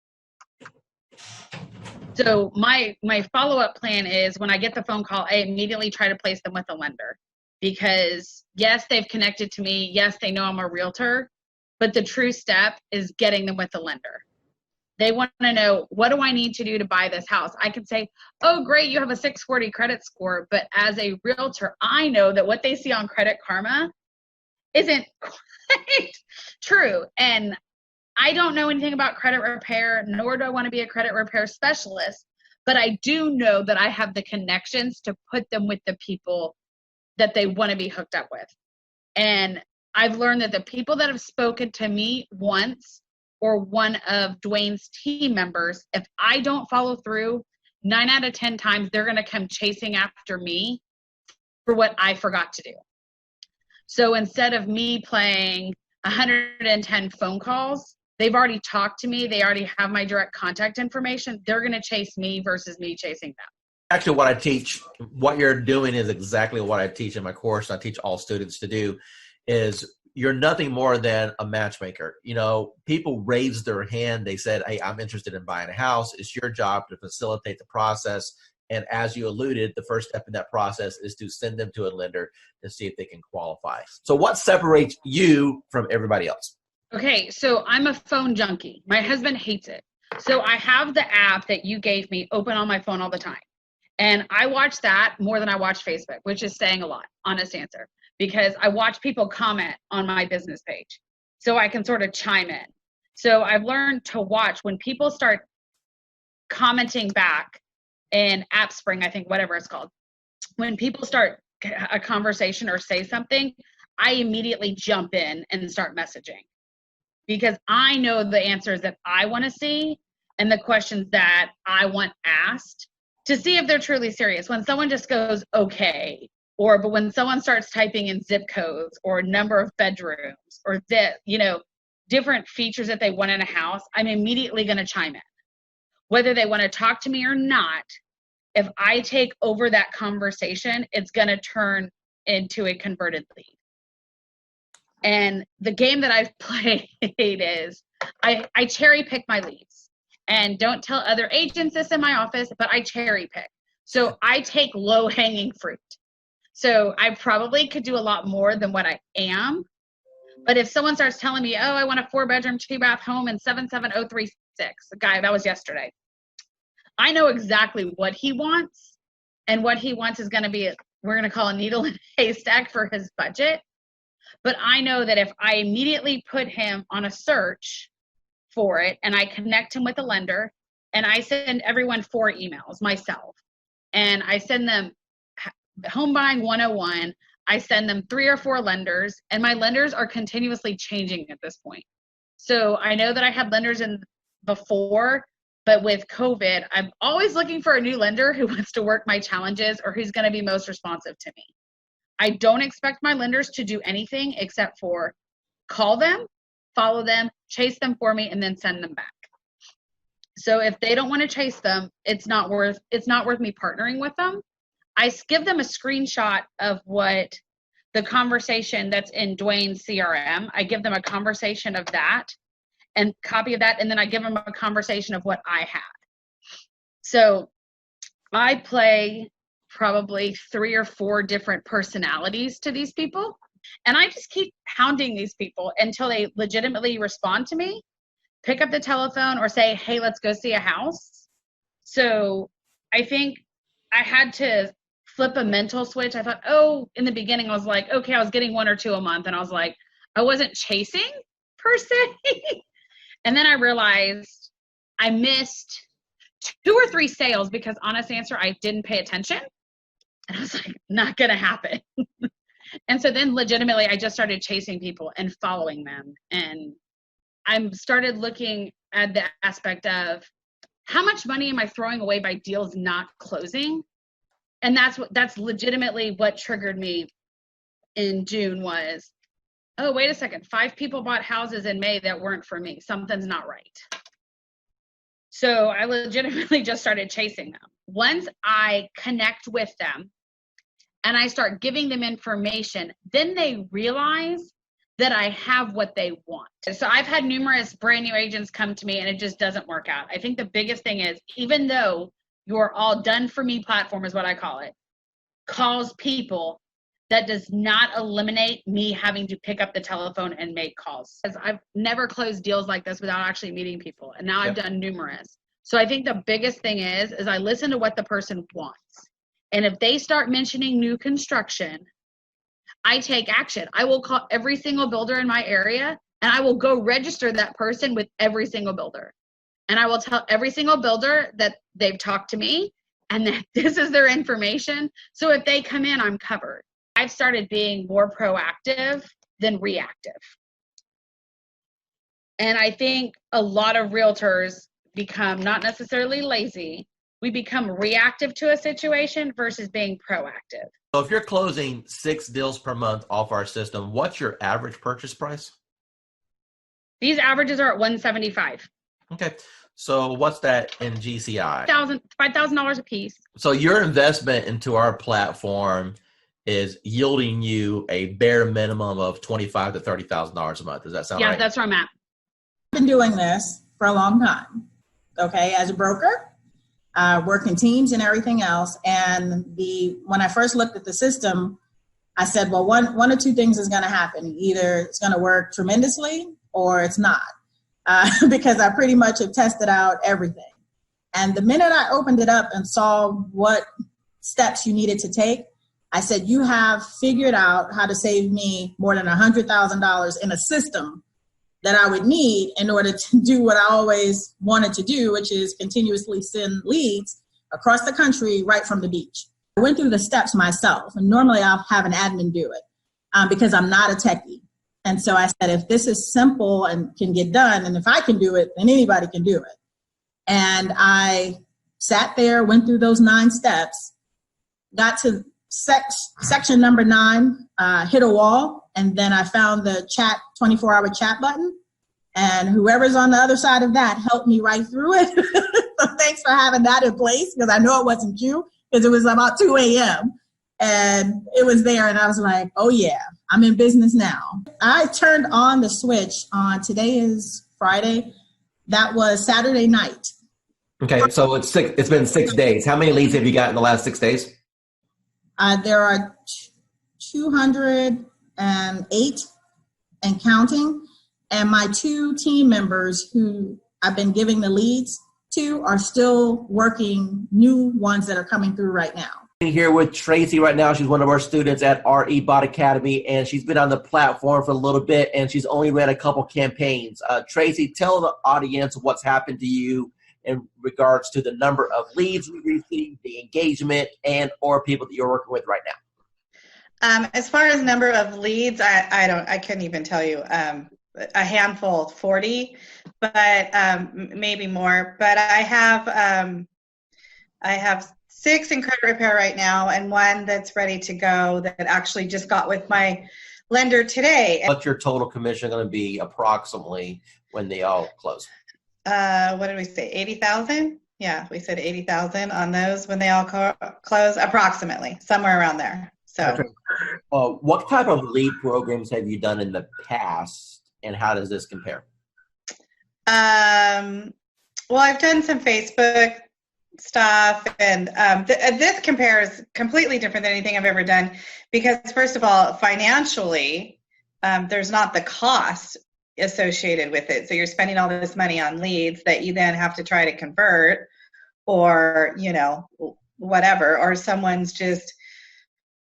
So my follow-up plan is when I get the phone call, I immediately try to place them with a lender, because yes, they've connected to me. Yes, they know I'm a realtor, but the true step is getting them with a lender. They want to know, what do I need to do to buy this house? I can say, oh, great, you have a 640 credit score. But as a realtor, I know that what they see on Credit Karma isn't quite true. And I don't know anything about credit repair, nor do I want to be a credit repair specialist. But I do know that I have the connections to put them with the people that they want to be hooked up with. And I've learned that the people that have spoken to me once or one of Dwayne's team members, if I don't follow through, 9 out of 10 times, they're going to come chasing after me for what I forgot to do. So instead of me playing 110 phone calls, they've already talked to me. They already have my direct contact information. They're going to chase me versus me chasing them. Actually, what I teach, what you're doing is exactly what I teach in my course. I teach all students to do is you're nothing more than a matchmaker. You know, people raised their hand. They said, hey, I'm interested in buying a house. It's your job to facilitate the process. And as you alluded, the first step in that process is to send them to a lender to see if they can qualify. So what separates you from everybody else? Okay, so I'm a phone junkie. My husband hates it. So I have the app that you gave me open on my phone all the time. And I watch that more than I watch Facebook, which is saying a lot, honest answer, because I watch people comment on my business page. So I can sort of chime in. So I've learned to watch when people start commenting back in AppSpring, I think, whatever it's called. When people start a conversation or say something, I immediately jump in and start messaging, because I know the answers that I want to see and the questions that I want asked to see if they're truly serious. When someone just goes, okay, but when someone starts typing in zip codes or number of bedrooms or different features that they want in a house, I'm immediately going to chime in. Whether they want to talk to me or not, if I take over that conversation, it's going to turn into a converted lead. And the game that I've played is I cherry pick my leads. And don't tell other agents this in my office, but I cherry pick. So I take low hanging fruit. So I probably could do a lot more than what I am. But if someone starts telling me, oh, I want a 4-bedroom, 2-bath home in 77036, the guy, that was yesterday. I know exactly what he wants. And what he wants is going to be, we're going to call a needle in a haystack for his budget. But I know that if I immediately put him on a search for it and I connect him with a lender, and I send everyone 4 emails myself, and I send them Home Buying 101, I send them 3 or 4 lenders, and my lenders are continuously changing at this point. So I know that I had lenders in before, but with COVID, I'm always looking for a new lender who wants to work my challenges or who's going to be most responsive to me. I don't expect my lenders to do anything except for call them, follow them, chase them for me, and then send them back. So if they don't want to chase them, it's not worth me partnering with them. I give them a screenshot of what the conversation that's in Dwayne's CRM. I give them a conversation of that and copy of that, and then I give them a conversation of what I had. So I play probably 3 or 4 different personalities to these people. And I just keep hounding these people until they legitimately respond to me, pick up the telephone, or say, hey, let's go see a house. So I think I had to flip a mental switch. I thought, in the beginning, I was like, okay, I was getting 1 or 2 a month. And I was like, I wasn't chasing per se. And then I realized I missed 2 or 3 sales because, honest answer, I didn't pay attention. And I was like, not going to happen. And so then legitimately, I just started chasing people and following them. And I started looking add the aspect of how much money am I throwing away by deals not closing? And that's legitimately what triggered me in June was, oh, wait a second, 5 people bought houses in May that weren't for me. Something's not right. So I legitimately just started chasing them. Once I connect with them and I start giving them information, then they realize that I have what they want. So I've had numerous brand new agents come to me and it just doesn't work out. I think the biggest thing is, even though your all done for me platform is what I call it, calls people, that does not eliminate me having to pick up the telephone and make calls. Because I've never closed deals like this without actually meeting people. And now I've done numerous. So I think the biggest thing is I listen to what the person wants. And if they start mentioning new construction, I take action. I will call every single builder in my area and I will go register that person with every single builder. And I will tell every single builder that they've talked to me and that this is their information. So if they come in, I'm covered. I've started being more proactive than reactive. And I think a lot of realtors become not necessarily lazy. We become reactive to a situation versus being proactive. So if you're closing 6 deals per month off our system, what's your average purchase price? These averages are at $175. Okay. So what's that in GCI? $5,000 a piece. So your investment into our platform is yielding you a bare minimum of $25,000 to $30,000 a month. Does that sound right? Yeah, that's where I'm at. I've been doing this for a long time, okay, as a broker, working teams and everything else. And when I first looked at the system, I said, well, one or two things is going to happen. Either it's going to work tremendously or it's not, because I pretty much have tested out everything. And the minute I opened it up and saw what steps you needed to take, I said, you have figured out how to save me more than $100,000 in a system that I would need in order to do what I always wanted to do, which is continuously send leads across the country right from the beach. I went through the steps myself, and normally I'll have an admin do it because I'm not a techie. And so I said, if this is simple and can get done, and if I can do it, then anybody can do it. And I sat there, went through those 9 steps, got to section number 9, hit a wall, and then I found the 24-hour chat button, and whoever's on the other side of that helped me right through it. So thanks for having that in place, because I know it wasn't you, because it was about 2 a.m. and it was there, and I was like, oh yeah, I'm in business now. I turned on the switch on, today is Friday, that was Saturday night. Okay, so it's been 6 days. How many leads have you got in the last 6 days? There are 208 and counting, and my 2 team members who I've been giving the leads to are still working new ones that are coming through right now. Here with Tracy right now. She's one of our students at RE Bot Academy, and she's been on the platform for a little bit, and she's only ran a couple campaigns. Tracy, tell the audience what's happened to you in regards to the number of leads we received, the engagement, and or people that you're working with right now. As far as number of leads, I couldn't even tell you. A handful, 40, but maybe more. But I have 6 in credit repair right now, and 1 that's ready to go that actually just got with my lender today. What's your total commission going to be approximately when they all close? What did we say? 80,000? Yeah, we said 80,000 on those when they all close, approximately, somewhere around there. So, okay. What type of lead programs have you done in the past, and how does this compare? Well, I've done some Facebook stuff, and this compares completely different than anything I've ever done, because first of all, financially, there's not the cost associated with it. So you're spending all this money on leads that you then have to try to convert, or whatever, or someone's just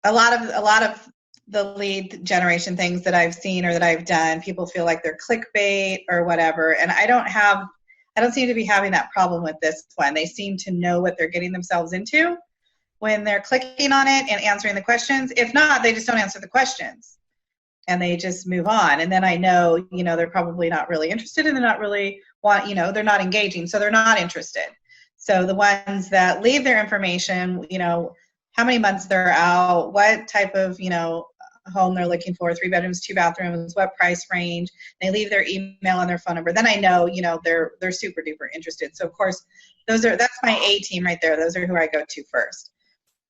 a lot of the lead generation things that I've seen or that I've done, people feel like they're clickbait or whatever, and I don't seem to be having that problem with this one. They seem to know what they're getting themselves into when they're clicking on it and answering the questions. If not, they just don't answer the questions and they just move on. And then I know, they're probably not really interested and they're not really want, they're not engaging, so they're not interested. So the ones that leave their information, how many months they're out, what type of, home they're looking for, 3 bedrooms, 2 bathrooms, what price range, they leave their email and their phone number, then I know, they're super duper interested. So of course, that's my A team right there. Those are who I go to first,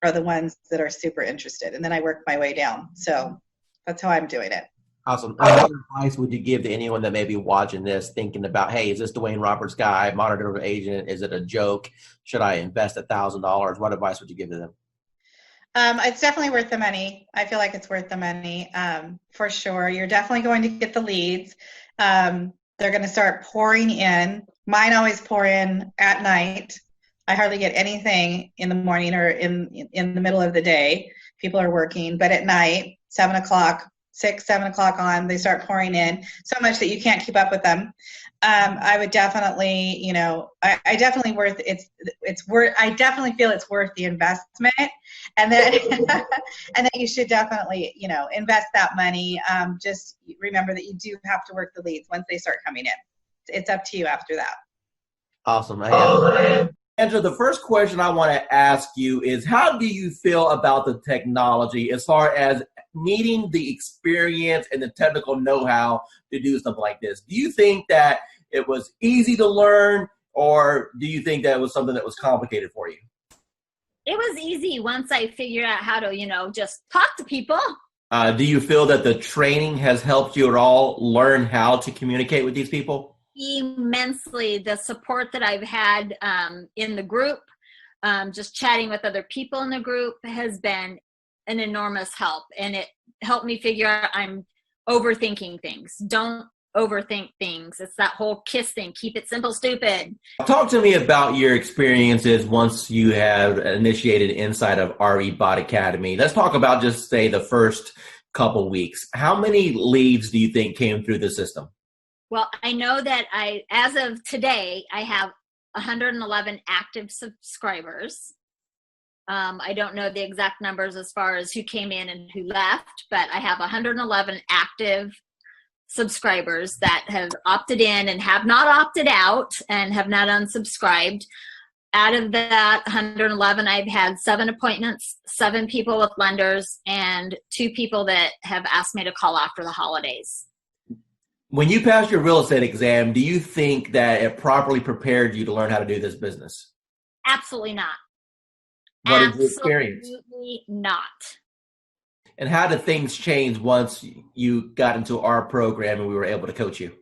are the ones that are super interested. And then I work my way down. So that's how I'm doing it. Awesome. What advice would you give to anyone that may be watching this, thinking about, hey, is this Dwayne Roberts guy, monitor agent? Is it a joke? Should I invest $1,000? What advice would you give to them? It's definitely worth the money. I feel like it's worth the money, for sure. You're definitely going to get the leads. They're going to start pouring in. Mine always pour in at night. I hardly get anything in the morning or in the middle of the day. People are working, but at night, 7 o'clock on, they start pouring in so much that you can't keep up with them. I would definitely, I definitely I definitely feel it's worth the investment. And then, and then you should definitely, invest that money. Just remember that you do have to work the leads once they start coming in. It's up to you after that. Awesome. Angela, the first question I want to ask you is, how do you feel about the technology as far as needing the experience and the technical know-how to do something like this? Do you think that it was easy to learn, or do you think that it was something that was complicated for you? It was easy once I figured out how to, just talk to people. Do you feel that the training has helped you at all learn how to communicate with these people? Immensely. The support that I've had in the group, just chatting with other people in the group, has been an enormous help. And it helped me figure out I'm overthinking things. Don't overthink things. It's that whole KISS thing. Keep it simple, stupid. Talk to me about your experiences once you have initiated inside of RE Bot Academy. Let's talk about just say the first couple weeks. How many leads do you think came through the system? Well, I know that as of today, I have 111 active subscribers. I don't know the exact numbers as far as who came in and who left, but I have 111 active subscribers that have opted in and have not opted out and have not unsubscribed. Out of that 111, I've had 7 appointments, 7 people with lenders, and 2 people that have asked me to call after the holidays. When you passed your real estate exam, do you think that it properly prepared you to learn how to do this business? Absolutely not. What is your experience? Absolutely not. And how did things change once you got into our program and we were able to coach you?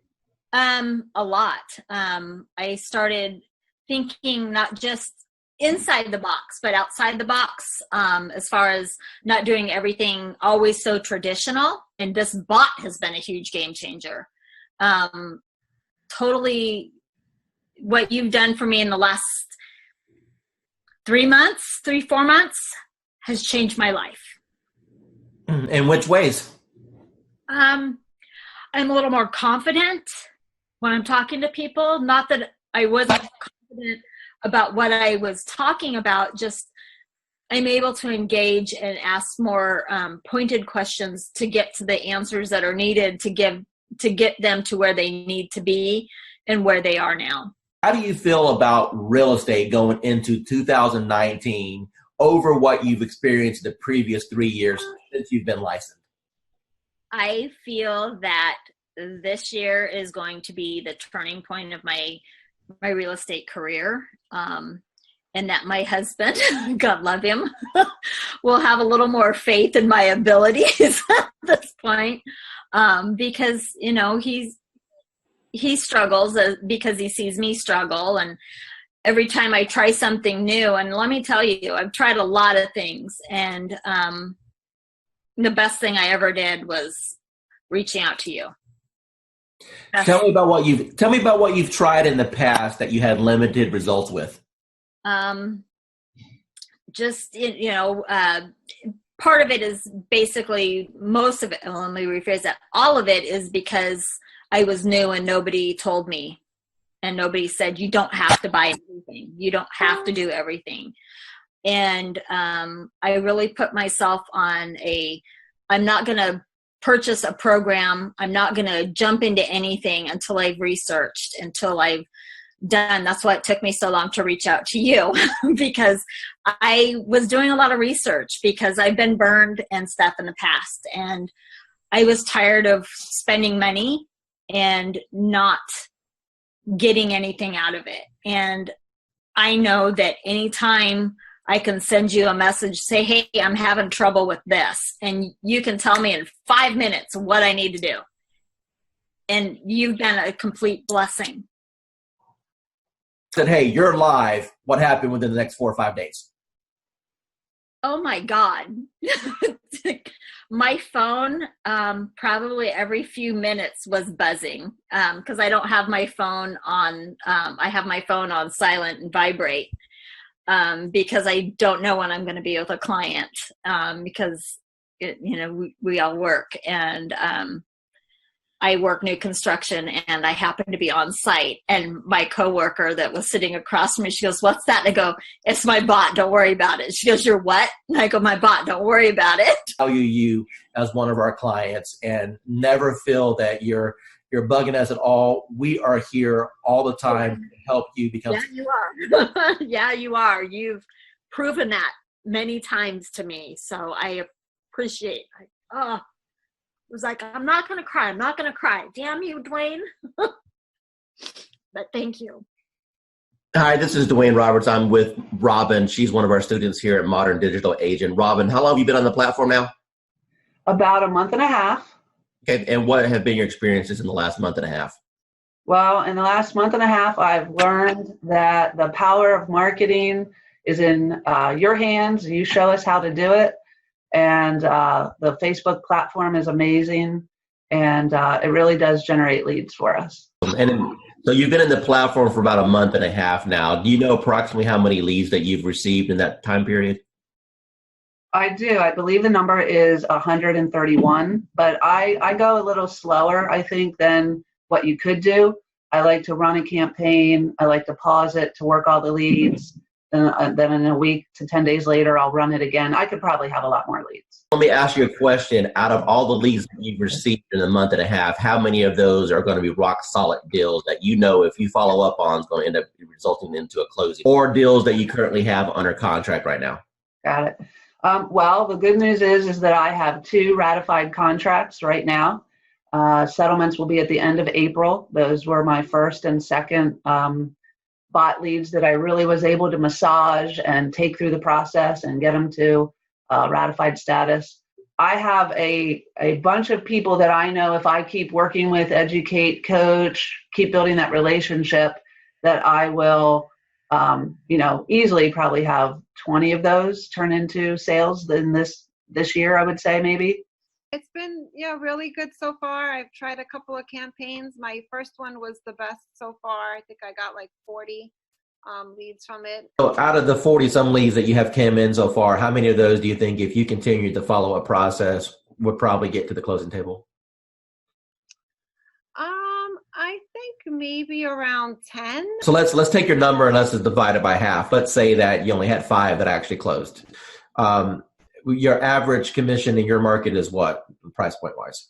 A lot. I started thinking not just inside the box, but outside the box, as far as not doing everything always so traditional. And this bot has been a huge game changer. Totally what you've done for me in the last 4 months has changed my life. In which ways? I'm a little more confident when I'm talking to people. Not that I wasn't confident about what I was talking about, just I'm able to engage and ask more pointed questions to get to the answers that are needed to get them to where they need to be and where they are now. How do you feel about real estate going into 2019 over what you've experienced the previous 3 years since you've been licensed? I feel that this year is going to be the turning point of my real estate career. And that my husband, God love him, will have a little more faith in my abilities at this point. Because, he struggles because he sees me struggle. And every time I try something new, and let me tell you, I've tried a lot of things. And the best thing I ever did was reaching out to you. Tell me about what you've tried in the past that you had limited results with. Part of it is basically most of it. Well, let me rephrase that. All of it is because I was new and nobody told me, and nobody said, you don't have to buy everything. You don't have to do everything. And I really put myself on I'm not going to purchase a program. I'm not going to jump into anything until I've researched, until I've done. That's why it took me so long to reach out to you because I was doing a lot of research because I've been burned and stuff in the past. And I was tired of spending money and not getting anything out of it. And I know that anytime I can send you a message, say, hey, I'm having trouble with this. And you can tell me in 5 minutes what I need to do. And you've been a complete blessing. Said, hey, you're live. What happened within the next 4 or 5 days? Oh my God. My phone, probably every few minutes was buzzing because I don't have my phone on, I have my phone on silent and vibrate. Because I don't know when I'm going to be with a client because, we all work. And I work new construction and I happen to be on site. And my coworker that was sitting across from me, she goes, what's that? And I go, it's my bot. Don't worry about it. She goes, you're what? And I go, my bot. Don't worry about it. Value you as one of our clients and never feel that you're bugging us at all. We are here all the time to help you become. Yeah, you are. Yeah, you are. You've proven that many times to me. So I appreciate it. It was like, I'm not going to cry. I'm not going to cry. Damn you, Dwayne. But thank you. Hi, this is Dwayne Roberts. I'm with Robin. She's one of our students here at Modern Digital Agent. Robin, how long have you been on the platform now? About a month and a half. Okay, and what have been your experiences in the last month and a half? Well, in the last month and a half, I've learned that the power of marketing is in your hands. You show us how to do it. And the Facebook platform is amazing. And it really does generate leads for us. And so you've been in the platform for about a month and a half now. Do you know approximately how many leads that you've received in that time period? I do. I believe the number is 131, but I go a little slower, I think, than what you could do. I like to run a campaign. I like to pause it to work all the leads. Then in a week to 10 days later, I'll run it again. I could probably have a lot more leads. Let me ask you a question. Out of all the leads that you've received in a month and a half, how many of those are going to be rock solid deals that you know if you follow up on is going to end up resulting into a closing, or deals that you currently have under contract right now? Got it. Well, the good news is that I have 2 ratified contracts right now. Settlements will be at the end of April. Those were my first and second bot leads that I really was able to massage and take through the process and get them to ratified status. I have a bunch of people that I know if I keep working with, educate, coach, keep building that relationship, that I will easily probably have 20 of those turn into sales in this year, I would say maybe. It's been, really good so far. I've tried a couple of campaigns. My first one was the best so far. I think I got like 40 leads from it. So out of the 40-some leads that you have came in so far, how many of those do you think, if you continued the follow-up process, would probably get to the closing table? I think maybe around 10. So let's take your number and let's just divide it by half. Let's say that you only had 5 that actually closed. Your average commission in your market is what, price point wise?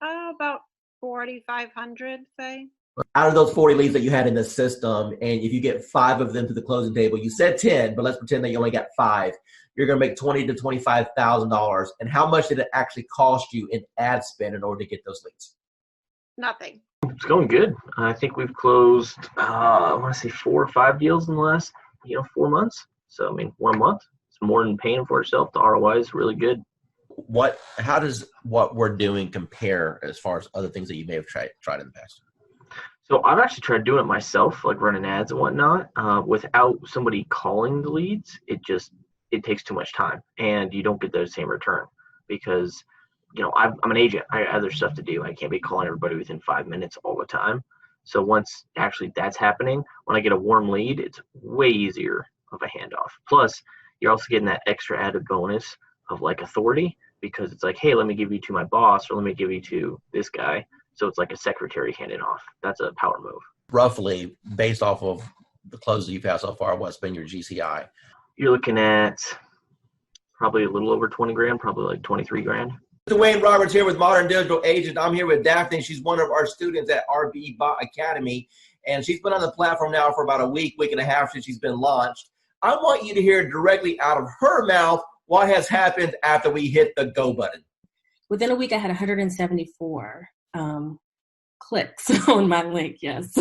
About 4,500, say. Out of those 40 leads that you had in the system, and if you get 5 of them to the closing table, you said 10, but let's pretend that you only got 5. You're going to make $20,000 to $25,000. And how much did it actually cost you in ad spend in order to get those leads? Nothing. It's going good. I think we've closed, I want to say 4 or 5 deals in the last, 4 months. So, 1 month. More than paying for itself. The ROI is really good. How does what we're doing compare as far as other things that you may have tried in the past? So I've actually tried doing it myself, like running ads and whatnot, without somebody calling the leads. It takes too much time and you don't get the same return because, I'm an agent. I have other stuff to do. I can't be calling everybody within 5 minutes all the time. So once actually that's happening, when I get a warm lead, it's way easier of a handoff. Plus, you're also getting that extra added bonus of like authority because it's like, hey, let me give you to my boss or let me give you to this guy. So it's like a secretary handing off. That's a power move. Roughly, based off of the closes you've had so far, what's been your GCI? You're looking at probably a little over 20 grand, probably like 23 grand. Dwayne Roberts here with Modern Digital Agent. I'm here with Daphne. She's one of our students at RB Bot Academy, and she's been on the platform now for about a week and a half since she's been launched. I want you to hear directly out of her mouth what has happened after we hit the go button. Within a week, I had 174 clicks on my link, yes.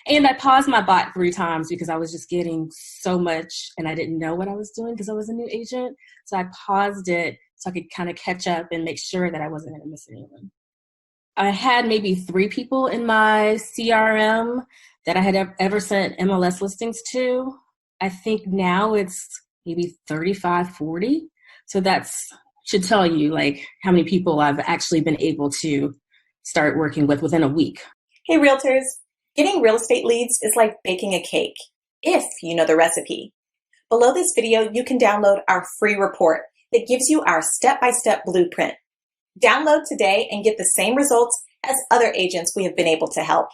And I paused my bot 3 times because I was just getting so much and I didn't know what I was doing because I was a new agent. So I paused it so I could kind of catch up and make sure that I wasn't going to miss anyone. I had maybe 3 people in my CRM that I had ever sent MLS listings to. I think now it's maybe 35, 40. So that's should tell you like how many people I've actually been able to start working with within a week. Hey realtors, getting real estate leads is like baking a cake, if you know the recipe. Below this video, you can download our free report that gives you our step-by-step blueprint. Download today and get the same results as other agents we have been able to help.